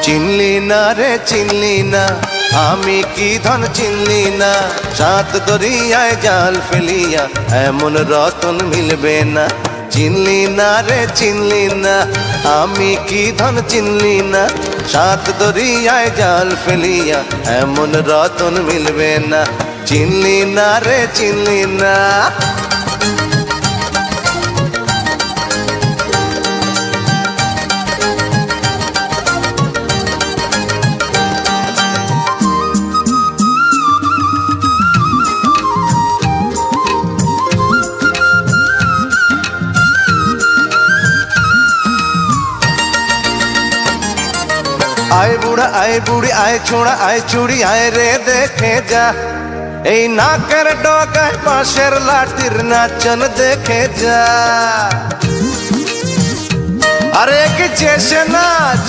চিনলি না রে চিনলি না, আমি কি ধন চিনলি না। সাত দরিয়ায় জাল ফেলিয়া এমন রতন মিলবে না। চিনলি না রে চিনলি না, আমি কি ধন চিনলি না। সাত দরিয়ায় জাল ফেলিয়া এমন রতন মিলবে না। চিনলি না রে চিনলি না। आए बूढ़ा आए बूढ़ी आए छोड़ा आए चूड़ी आए रे देखे जा। এই নাকের ডগায় বাঁশের লাঠির নাচন দেখে যা। আরে কি চেষে নাচ